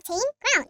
블록체인 그라운드.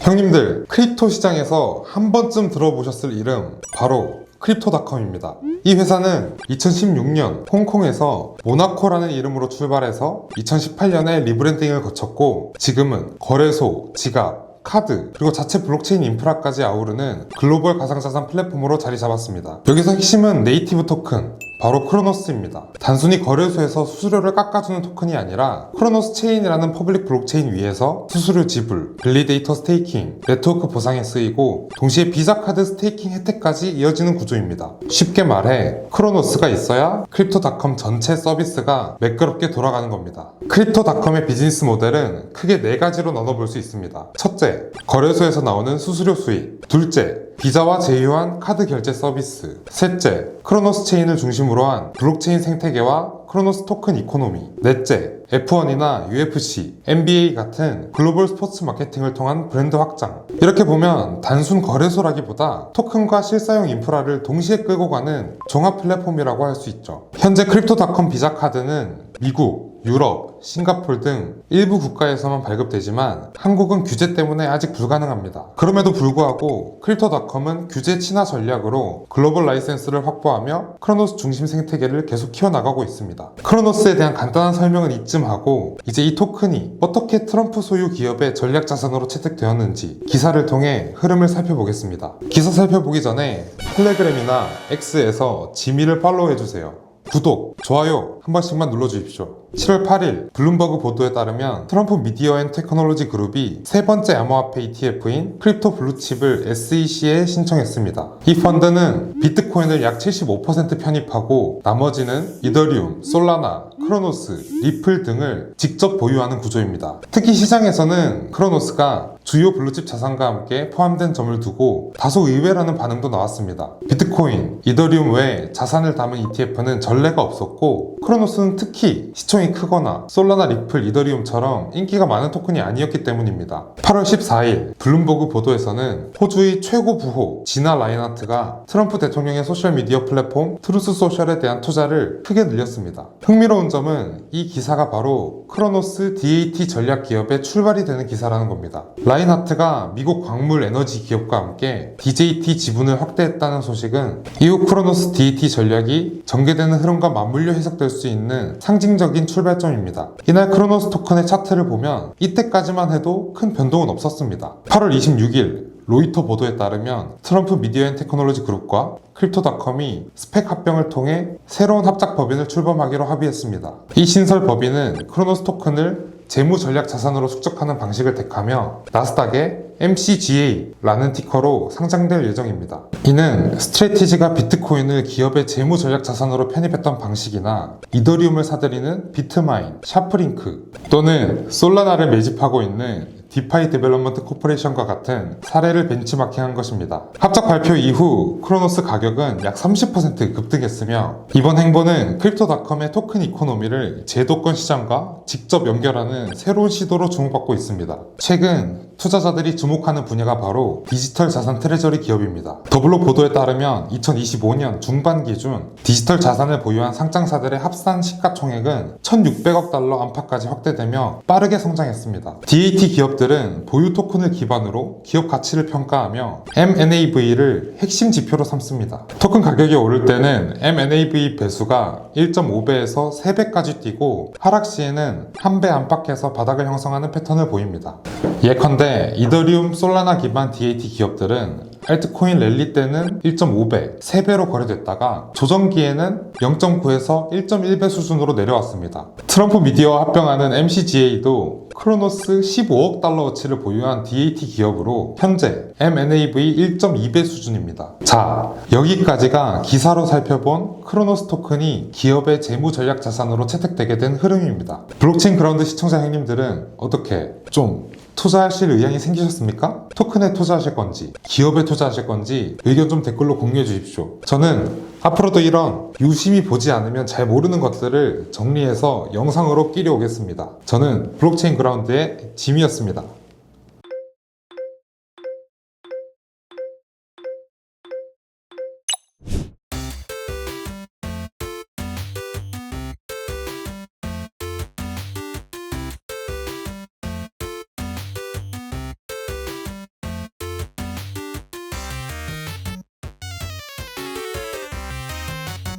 형님들, 크립토 시장에서 한 번쯤 들어보셨을 이름, 바로 크립토닷컴입니다. 이 회사는 2016년 홍콩에서 모나코라는 이름으로 출발해서 2018년에 리브랜딩을 거쳤고, 지금은 거래소, 지갑, 카드, 그리고 자체 블록체인 인프라까지 아우르는 글로벌 가상자산 플랫폼으로 자리 잡았습니다. 여기서 핵심은 네이티브 토큰, 바로 크로노스입니다. 단순히 거래소에서 수수료를 깎아주는 토큰이 아니라 크로노스 체인이라는 퍼블릭 블록체인 위에서 수수료 지불, 밸리데이터 스테이킹, 네트워크 보상에 쓰이고 동시에 비자 카드 스테이킹 혜택까지 이어지는 구조입니다. 쉽게 말해 크로노스가 있어야 크립토닷컴 전체 서비스가 매끄럽게 돌아가는 겁니다. 크립토닷컴의 비즈니스 모델은 크게 4가지로 나눠볼 수 있습니다. 첫째, 거래소에서 나오는 수수료 수익. 둘째, 비자와 제휴한 카드 결제 서비스. 셋째, 크로노스 체인을 중심으로 한 블록체인 생태계와 크로노스 토큰 이코노미. 넷째, F1이나 UFC, NBA 같은 글로벌 스포츠 마케팅을 통한 브랜드 확장. 이렇게 보면 단순 거래소라기보다 토큰과 실사용 인프라를 동시에 끌고 가는 종합 플랫폼이라고 할 수 있죠. 현재 크립토닷컴 비자 카드는 미국, 유럽, 싱가폴 등 일부 국가에서만 발급되지만 한국은 규제 때문에 아직 불가능합니다. 그럼에도 불구하고 크립토닷컴은 규제 친화 전략으로 글로벌 라이센스를 확보하며 크로노스 중심 생태계를 계속 키워나가고 있습니다. 크로노스에 대한 간단한 설명은 이쯤 하고, 이제 이 토큰이 어떻게 트럼프 소유 기업의 전략 자산으로 채택되었는지 기사를 통해 흐름을 살펴보겠습니다. 기사 살펴보기 전에 텔레그램이나 X에서 지미를 팔로우해주세요. 구독, 좋아요 한 번씩만 눌러주십시오. 7월 8일 블룸버그 보도에 따르면 트럼프 미디어 앤 테크놀로지 그룹이 세 번째 암호화폐 ETF인 크립토 블루칩을 SEC에 신청했습니다. 이 펀드는 비트코인을 약 75% 편입하고 나머지는 이더리움, 솔라나, 크로노스, 리플 등을 직접 보유하는 구조입니다. 특히 시장에서는 크로노스가 주요 블루칩 자산과 함께 포함된 점을 두고 다소 의외라는 반응도 나왔습니다. 비트코인, 이더리움 외에 자산을 담은 ETF는 전례가 없었고, 크로노스는 특히 시총이 크거나 솔라나, 리플, 이더리움처럼 인기가 많은 토큰이 아니었기 때문입니다. 8월 14일 블룸버그 보도에서는 호주의 최고 부호 지나 라인하트가 트럼프 대통령의 소셜미디어 플랫폼 트루스 소셜에 대한 투자를 크게 늘렸습니다. 흥미로운 점은 이 기사가 바로 크로노스 DAT 전략 기업의 출발이 되는 기사라는 겁니다. 라인하트가 미국 광물 에너지 기업과 함께 DJT 지분을 확대했다는 소식은 이후 크로노스 DAT 전략이 전개되는 흐름과 맞물려 해석될 수 있는 상징적인 출발점입니다. 이날 크로노스 토큰의 차트를 보면 이때까지만 해도 큰 변동은 없었습니다. 8월 26일 로이터 보도에 따르면 트럼프 미디어 앤 테크놀로지 그룹과 크립토닷컴이 스펙 합병을 통해 새로운 합작 법인을 출범하기로 합의했습니다. 이 신설 법인은 크로노스 토큰을 재무 전략 자산으로 축적하는 방식을 택하며 나스닥에 MCGA라는 티커로 상장될 예정입니다. 이는 스트레티지가 비트코인을 기업의 재무 전략 자산으로 편입했던 방식이나 이더리움을 사들이는 비트마인, 샤프링크 또는 솔라나를 매집하고 있는 디파이 데벨롭먼트 코퍼레이션과 같은 사례를 벤치마킹한 것입니다. 합작 발표 이후 크로노스 가격은 약 30% 급등했으며, 이번 행보는 크립토닷컴의 토큰 이코노미를 제도권 시장과 직접 연결하는 새로운 시도로 주목받고 있습니다. 최근 투자자들이 주목하는 분야가 바로 디지털 자산 트레저리 기업입니다. 더블로 보도에 따르면 2025년 중반 기준 디지털 자산을 보유한 상장사들의 합산 시가총액은 1,600억 달러 안팎까지 확대되며 빠르게 성장했습니다. DAT 기업들은 보유 토큰을 기반으로 기업 가치를 평가하며 MNAV를 핵심 지표로 삼습니다. 토큰 가격이 오를 때는 MNAV 배수가 1.5배에서 3배까지 뛰고 하락 시에는 1배 안팎에서 바닥을 형성하는 패턴을 보입니다. 예컨대 이더리움, 솔라나 기반 DAT 기업들은 알트코인 랠리 때는 1.5배, 3배로 거래됐다가 조정기에는 0.9에서 1.1배 수준으로 내려왔습니다. 트럼프 미디어와 합병하는 MCGA도 크로노스 15억 달러어치를 보유한 DAT 기업으로 현재 MNAV 1.2배 수준입니다. 자, 여기까지가 기사로 살펴본 크로노스 토큰이 기업의 재무 전략 자산으로 채택되게 된 흐름입니다. 블록체인 그라운드 시청자 형님들은 어떻게 좀 투자하실 의향이 생기셨습니까? 토큰에 투자하실 건지, 기업에 투자하실 건지 의견 좀 댓글로 공유해 주십시오. 저는 앞으로도 이런 유심히 보지 않으면 잘 모르는 것들을 정리해서 영상으로 끼려오겠습니다. 저는 블록체인 그라운드의 짐이었습니다.